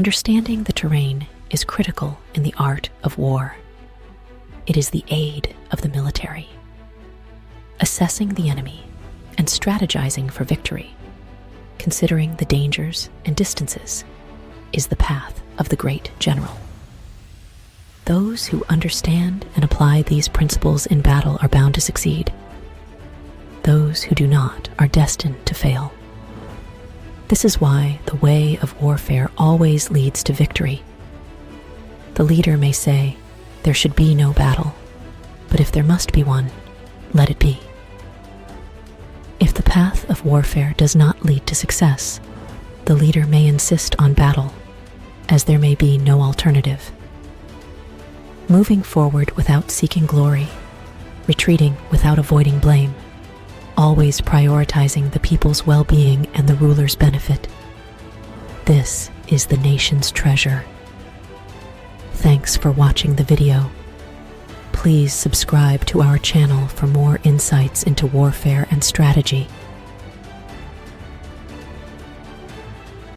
Understanding the terrain is critical in the art of war. It is the aid of the military. Assessing the enemy and strategizing for victory, considering the dangers and distances, is the path of the great general. Those who understand and apply these principles in battle are bound to succeed. Those who do not are destined to fail. This is why the way of warfare always leads to victory. The leader may say, there should be no battle, but if there must be one, let it be. If the path of warfare does not lead to success, the leader may insist on battle, as there may be no alternative. Moving forward without seeking glory, retreating without avoiding blame, always prioritizing the people's well-being and the ruler's benefit. This is the nation's treasure. Thanks for watching the video. Please subscribe to our channel for more insights into warfare and strategy.